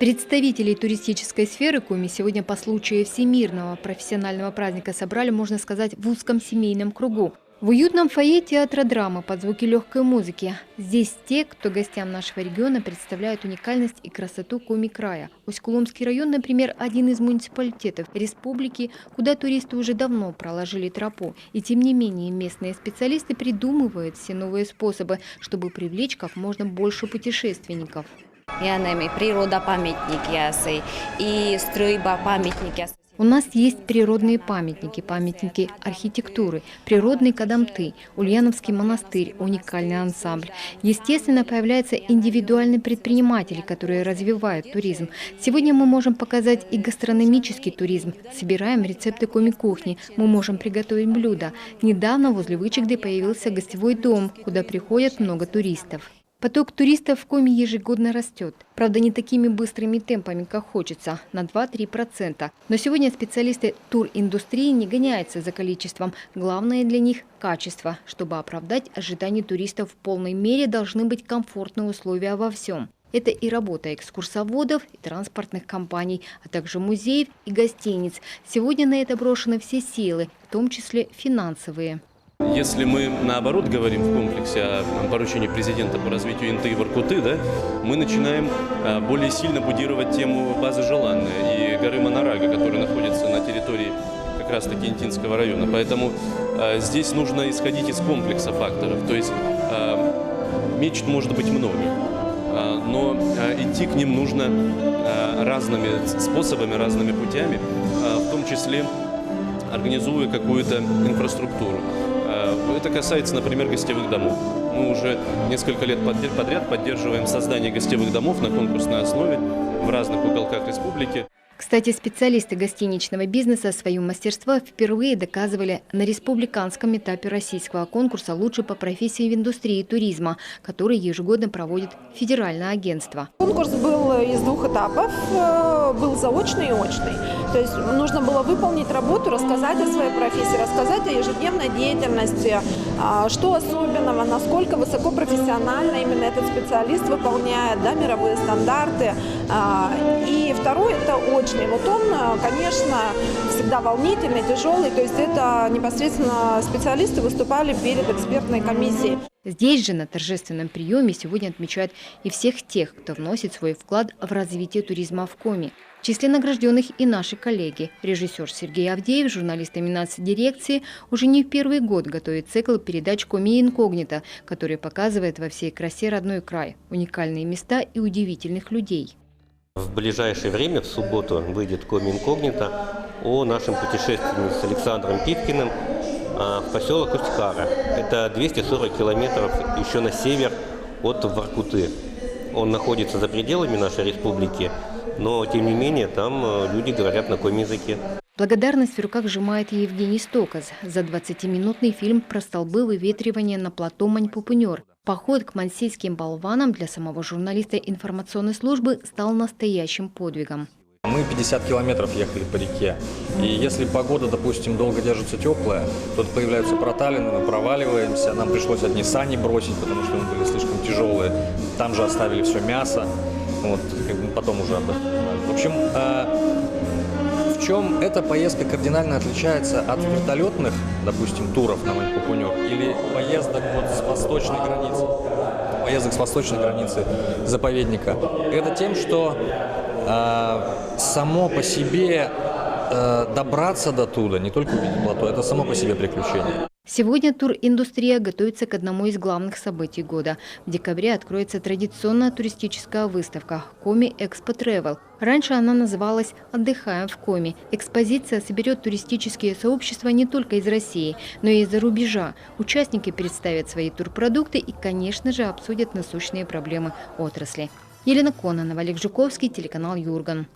Представителей туристической сферы Коми сегодня по случаю Всемирного профессионального праздника собрали, можно сказать, в узком семейном кругу. В уютном фойе театра драмы под звуки легкой музыки. Здесь те, кто гостям нашего региона представляют уникальность и красоту Коми края. Усть-Куломский район, например, один из муниципалитетов республики, куда туристы уже давно проложили тропу. И тем не менее местные специалисты придумывают все новые способы, чтобы привлечь как можно больше путешественников. У нас есть природные памятники архитектуры, природный Кадамты, Ульяновский монастырь, уникальный ансамбль. Естественно, появляются индивидуальные предприниматели, которые развивают туризм. Сегодня мы можем показать и гастрономический туризм. Собираем рецепты коми-кухни, мы можем приготовить блюда. Недавно возле Вычегды появился гостевой дом, куда приходят много туристов. Поток туристов в Коми ежегодно растет. Правда, не такими быстрыми темпами, как хочется, на 2–3%. Но сегодня специалисты туриндустрии не гоняются за количеством. Главное для них – качество. Чтобы оправдать ожидания туристов в полной мере, должны быть комфортные условия во всем. Это и работа экскурсоводов, и транспортных компаний, а также музеев и гостиниц. Сегодня на это брошены все силы, в том числе финансовые. Если мы, наоборот, говорим в комплексе о поручении президента по развитию Инты и Воркуты, да, мы начинаем более сильно будировать тему базы Желанная и горы Монорага, которая находится на территории как раз-таки Интинского района. Поэтому здесь нужно исходить из комплекса факторов. То есть мечт может быть много, но идти к ним нужно разными способами, разными путями, в том числе организуя какую-то инфраструктуру. Это касается, например, гостевых домов. Мы уже несколько лет подряд поддерживаем создание гостевых домов на конкурсной основе в разных уголках республики. Кстати, специалисты гостиничного бизнеса свое мастерство впервые доказывали на республиканском этапе российского конкурса «Лучший по профессии в индустрии туризма», который ежегодно проводит федеральное агентство. Конкурс был из двух этапов, был заочный и очный. То есть нужно было выполнить работу, рассказать о своей профессии, рассказать о ежедневной деятельности, что особенного, насколько высокопрофессионально именно этот специалист выполняет, да, мировые стандарты. И второй – это очный. Вот он, конечно, всегда волнительный, тяжелый, то есть это непосредственно специалисты выступали перед экспертной комиссией. Здесь же на торжественном приеме сегодня отмечают и всех тех, кто вносит свой вклад в развитие туризма в Коми. В числе награжденных и наши коллеги. Режиссер Сергей Авдеев, журналист дирекции, уже не в первый год готовит цикл передач «Коми инкогнито», который показывает во всей красе родной край, уникальные места и удивительных людей. В ближайшее время, в субботу, выйдет «Коми инкогнито» о нашем путешественнике с Александром Пивкиным в поселок Усть-Кара. Это 240 километров еще на север от Воркуты. Он находится за пределами нашей республики, но тем не менее там люди говорят на коми-языке. Благодарность в руках сжимает и Евгений Стоказ за 20-минутный фильм про столбы выветривания на плато Мань-Пупунер. Поход к мансийским болванам для самого журналиста информационной службы стал настоящим подвигом. Мы 50 километров ехали по реке, и если погода, допустим, долго держится теплая, то появляются проталины, мы проваливаемся, нам пришлось одни сани бросить, потому что мы были слишком тяжелые, там же оставили все мясо, вот, потом уже отдохнули. В общем, в чем эта поездка кардинально отличается от вертолетных, допустим, туров на Мань-Пупунер или поездок вот с восточной границы заповедника? Это тем, что само по себе добраться до туда, не только увидеть плато, это само по себе приключение. Сегодня туриндустрия готовится к одному из главных событий года. В декабре откроется традиционная туристическая выставка «Коми Экспо Тревел». Раньше она называлась «Отдыхаем в Коми». Экспозиция соберет туристические сообщества не только из России, но и из-за рубежа. Участники представят свои турпродукты и, конечно же, обсудят насущные проблемы отрасли. Елена Кононова, Олег Жуковский, телеканал Юрган.